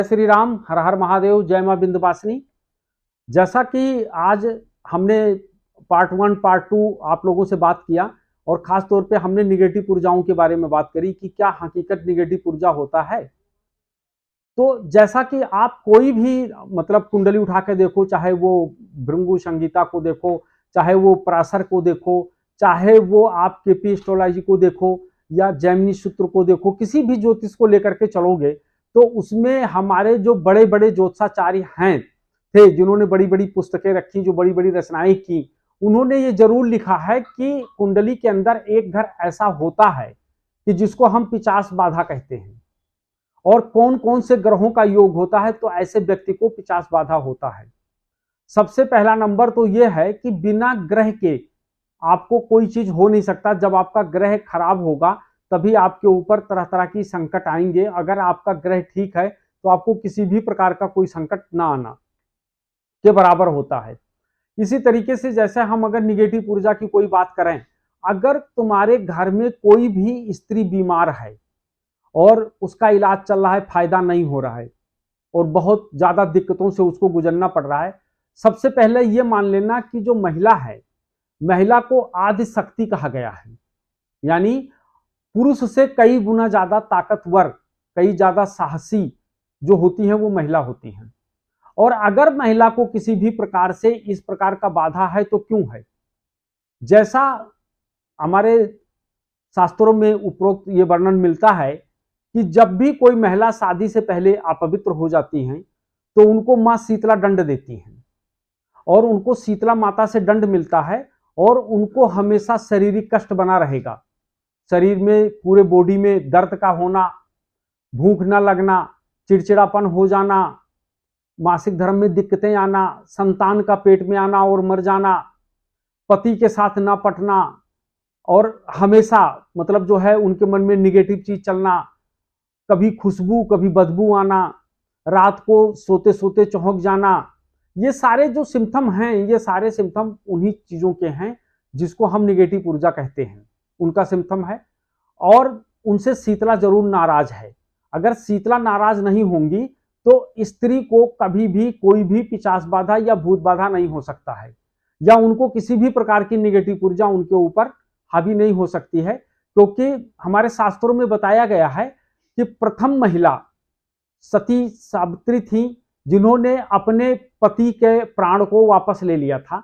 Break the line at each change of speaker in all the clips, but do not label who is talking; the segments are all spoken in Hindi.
जय श्री राम, हर हर महादेव, जय मां विंध्यवासिनी। जैसा कि आज हमने पार्ट वन पार्ट टू आप लोगों से बात किया और खास तौर पे हमने निगेटिव ऊर्जाओं के बारे में बात करी कि क्या हकीकत निगेटिव ऊर्जा होता है। तो जैसा कि आप कोई भी मतलब कुंडली उठा के देखो, चाहे वो भृंगु संगीता को देखो, चाहे वो पराशर को देखो, चाहे वो आप केपी एस्ट्रोलॉजी को देखो या जैमिनी सूत्र को देखो, किसी भी ज्योतिष को लेकर के चलोगे तो उसमें हमारे जो बड़े बड़े ज्योतिषाचार्य हैं थे, जिन्होंने बड़ी बड़ी पुस्तकें रखी, जो बड़ी बड़ी रचनाएं की, उन्होंने ये जरूर लिखा है कि कुंडली के अंदर एक घर ऐसा होता है कि जिसको हम पिचास बाधा कहते हैं। और कौन कौन से ग्रहों का योग होता है तो ऐसे व्यक्ति को पिचास बाधा होता है। सबसे पहला नंबर तो यह है कि बिना ग्रह के आपको कोई चीज हो नहीं सकता। जब आपका ग्रह खराब होगा तभी आपके ऊपर तरह तरह की संकट आएंगे। अगर आपका ग्रह ठीक है तो आपको किसी भी प्रकार का कोई संकट ना आना के बराबर होता है। इसी तरीके से जैसे हम अगर निगेटिव ऊर्जा की कोई बात करें, अगर तुम्हारे घर में कोई भी स्त्री बीमार है और उसका इलाज चल रहा है, फायदा नहीं हो रहा है और बहुत ज्यादा दिक्कतों से उसको गुजरना पड़ रहा है, सबसे पहले यह मान लेना कि जो महिला है, महिला को आदि शक्ति कहा गया है। यानी पुरुष से कई गुना ज्यादा ताकतवर, कई ज्यादा साहसी जो होती है वो महिला होती है। और अगर महिला को किसी भी प्रकार से इस प्रकार का बाधा है तो क्यों है? जैसा हमारे शास्त्रों में उपरोक्त ये वर्णन मिलता है कि जब भी कोई महिला शादी से पहले अपवित्र हो जाती हैं तो उनको मां शीतला दंड देती हैं और उनको शीतला माता से दंड मिलता है और उनको हमेशा शारीरिक कष्ट बना रहेगा। शरीर में, पूरे बॉडी में दर्द का होना, भूख ना लगना, चिड़चिड़ापन हो जाना, मासिक धर्म में दिक्कतें आना, संतान का पेट में आना और मर जाना, पति के साथ ना पटना और हमेशा मतलब जो है उनके मन में निगेटिव चीज चलना, कभी खुशबू कभी बदबू आना, रात को सोते सोते चौंक जाना। ये सारे जो सिम्टम हैं, ये सारे सिम्टम उन्हीं चीजों के हैं जिसको हम निगेटिव ऊर्जा कहते हैं, उनका सिम्टम है। और उनसे शीतला जरूर नाराज है। अगर शीतला नाराज नहीं होंगी तो स्त्री को कभी भी कोई भी पिशाच बाधा या भूत बाधा नहीं हो सकता है, या उनको किसी भी प्रकार की निगेटिव ऊर्जा उनके ऊपर हावी नहीं हो सकती है। क्योंकि हमारे शास्त्रों में बताया गया है कि प्रथम महिला सती सावित्री थी, जिन्होंने अपने पति के प्राण को वापस ले लिया था।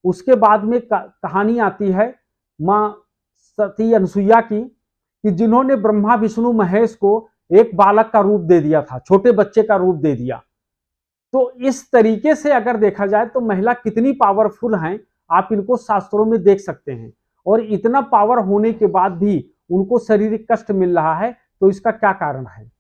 उसके बाद में कहानी आती है मां सती अनसुईया की, कि जिन्होंने ब्रह्मा विष्णु महेश को एक बालक का रूप दे दिया था, छोटे बच्चे का रूप दे दिया। तो इस तरीके से अगर देखा जाए तो महिला कितनी पावरफुल हैं, आप इनको शास्त्रों में देख सकते हैं। और इतना पावर होने के बाद भी उनको शारीरिक कष्ट मिल रहा है, तो इसका क्या कारण है?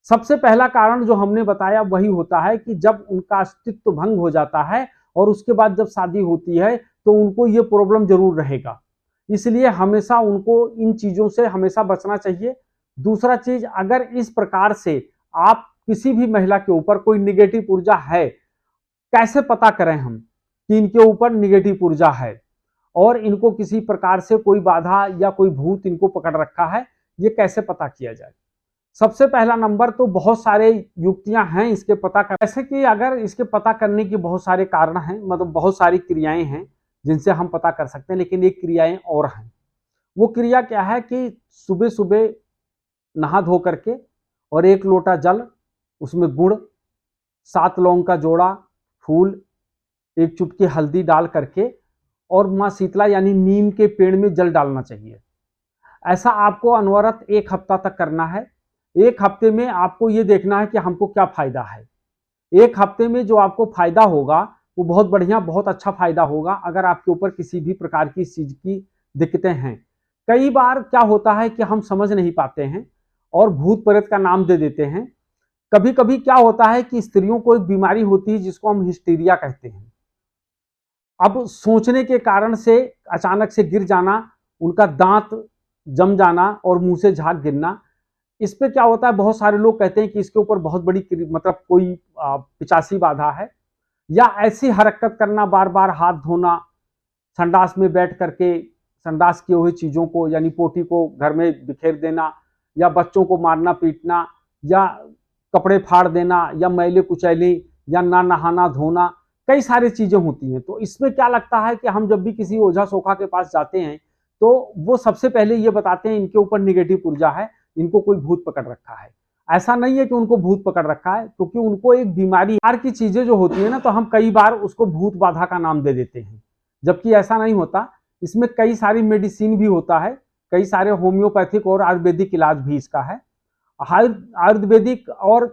सबसे पहला कारण जो हमने बताया वही होता है कि जब उनका अस्तित्व भंग हो जाता है और उसके बाद जब शादी होती है तो उनको ये प्रॉब्लम जरूर रहेगा। इसलिए हमेशा उनको इन चीजों से हमेशा बचना चाहिए। दूसरा चीज, अगर इस प्रकार से आप किसी भी महिला के ऊपर कोई निगेटिव ऊर्जा है, कैसे पता करें हम कि इनके ऊपर निगेटिव ऊर्जा है और इनको किसी प्रकार से कोई बाधा या कोई भूत इनको पकड़ रखा है, ये कैसे पता किया जाए? सबसे पहला नंबर तो बहुत सारे युक्तियां हैं इसके पता कर, जैसे कि अगर इसके पता करने के बहुत सारे कारण हैं, मतलब बहुत सारी क्रियाएं हैं जिनसे हम पता कर सकते हैं, लेकिन एक क्रियाएं और हैं। वो क्रिया क्या है कि सुबह सुबह नहा धो करके और एक लोटा जल, उसमें गुड़, 7 लौंग का जोड़ा, फूल, एक चुटकी हल्दी डाल करके और मां शीतला यानी नीम के पेड़ में जल डालना चाहिए। ऐसा आपको अनवरत 1 हफ्ता तक करना है। 1 हफ्ते में आपको ये देखना है कि हमको क्या फायदा है। 1 हफ्ते में जो आपको फायदा होगा वो बहुत बढ़िया, बहुत अच्छा फायदा होगा। अगर आपके ऊपर किसी भी प्रकार की इस चीज की दिक्कतें हैं, कई बार क्या होता है कि हम समझ नहीं पाते हैं और भूत प्रेत का नाम दे देते हैं। कभी कभी क्या होता है कि स्त्रियों को एक बीमारी होती है जिसको हम हिस्टीरिया कहते हैं। अब सोचने के कारण से अचानक से गिर जाना, उनका दांत जम जाना और मुंह से झाग गिरना, इस पे क्या होता है, बहुत सारे लोग कहते हैं कि इसके ऊपर बहुत बड़ी मतलब कोई पिचासी बाधा है। या ऐसी हरकत करना, बार बार हाथ धोना, संडास में बैठ करके संडास किए हुए चीजों को यानी पोटी को घर में बिखेर देना, या बच्चों को मारना पीटना, या कपड़े फाड़ देना या मैले कुचैले या ना नहाना धोना, कई सारी चीजें होती हैं। तो इसमें क्या लगता है कि हम जब भी किसी ओझा सोखा के पास जाते हैं तो वो सबसे पहले ये बताते हैं इनके ऊपर निगेटिव ऊर्जा है, इनको कोई भूत पकड़ रखा है। ऐसा नहीं है कि उनको भूत पकड़ रखा है, क्योंकि उनको एक बीमारी की चीजें जो होती है ना, तो हम कई बार उसको भूत बाधा का नाम दे देते हैं, जबकि ऐसा नहीं होता। इसमें कई सारी मेडिसिन भी होता है, कई सारे होम्योपैथिक और आयुर्वेदिक इलाज भी इसका है। आयुर्वेदिक और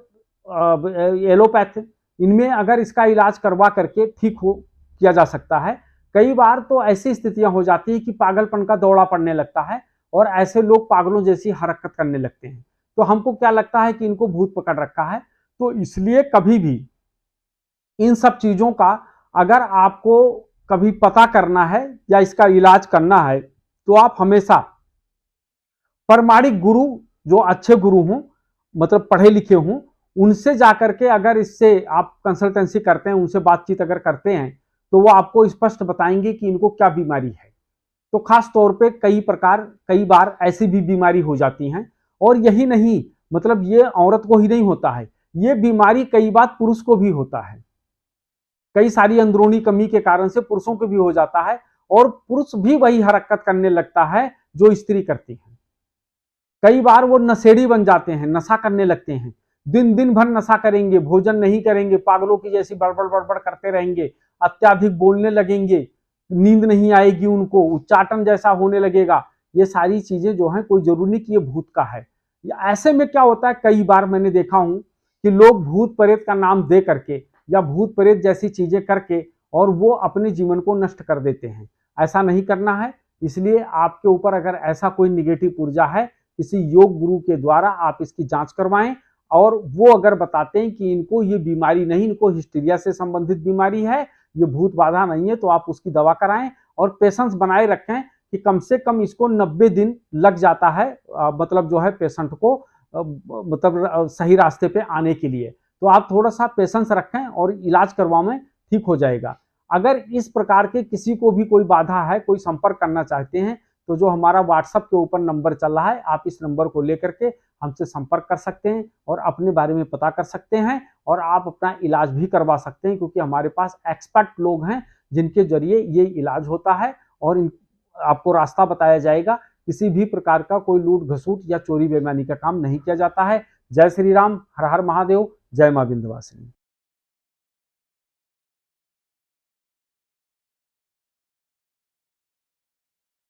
एलोपैथ, इनमें अगर इसका इलाज करवा करके ठीक हो किया जा सकता है। कई बार तो ऐसी स्थितियां हो जाती है कि पागलपन का दौरा पड़ने लगता है और ऐसे लोग पागलों जैसी हरकत करने लगते हैं। तो हमको क्या लगता है कि इनको भूत पकड़ रखा है। तो इसलिए कभी भी इन सब चीजों का अगर आपको कभी पता करना है या इसका इलाज करना है, तो आप हमेशा प्रामाणिक गुरु, जो अच्छे गुरु हों, मतलब पढ़े लिखे हों, उनसे जाकर के अगर इससे आप कंसल्टेंसी करते हैं, उनसे बातचीत अगर करते हैं, तो वो आपको स्पष्ट बताएंगे कि इनको क्या बीमारी है। तो खास तौर पे कई बार ऐसी भी बीमारी हो जाती हैं। और यही नहीं, मतलब ये औरत को ही नहीं होता है, ये बीमारी कई बार पुरुष को भी होता है। कई सारी अंदरूनी कमी के कारण से पुरुषों को भी हो जाता है और पुरुष भी वही हरकत करने लगता है जो स्त्री करती है। कई बार वो नशेड़ी बन जाते हैं, नशा करने लगते हैं, दिन दिन भर नशा करेंगे, भोजन नहीं करेंगे, पागलों की जैसी बड़बड़ बड़बड़ करते रहेंगे, अत्याधिक बोलने लगेंगे, नींद नहीं आएगी उनको, उच्चाटन जैसा होने लगेगा। ये सारी चीजें जो हैं, कोई जरूरी नहीं कि ये भूत का है। ऐसे में क्या होता है, कई बार मैंने देखा हूं कि लोग भूत प्रेत का नाम दे करके या भूत प्रेत जैसी चीजें करके और वो अपने जीवन को नष्ट कर देते हैं। ऐसा नहीं करना है। इसलिए आपके ऊपर अगर ऐसा कोई निगेटिव ऊर्जा है, किसी योग गुरु के द्वारा आप इसकी जांच करवाएं और वो अगर बताते हैं कि इनको ये बीमारी नहीं, इनको हिस्टीरिया से संबंधित बीमारी है, ये भूत बाधा नहीं है, तो आप उसकी दवा कराएं और पेशेंस बनाए रखें कि कम से कम इसको 90 दिन लग जाता है, मतलब जो है पेशेंट को मतलब सही रास्ते पे आने के लिए। तो आप थोड़ा सा पेशेंस रखें और इलाज करवाएं, ठीक हो जाएगा। अगर इस प्रकार के किसी को भी कोई बाधा है, कोई संपर्क करना चाहते हैं, तो जो हमारा व्हाट्सएप के ऊपर नंबर चल रहा है, आप इस नंबर को लेकर के हमसे संपर्क कर सकते हैं और अपने बारे में पता कर सकते हैं और आप अपना इलाज भी करवा सकते हैं, क्योंकि हमारे पास एक्सपर्ट लोग हैं जिनके जरिए ये इलाज होता है और आपको रास्ता बताया जाएगा। किसी भी प्रकार का कोई लूट घसूट या चोरी बेईमानी का काम नहीं किया जाता है। जय श्री राम, हर हर महादेव, जय मां विंध्यवासिनी।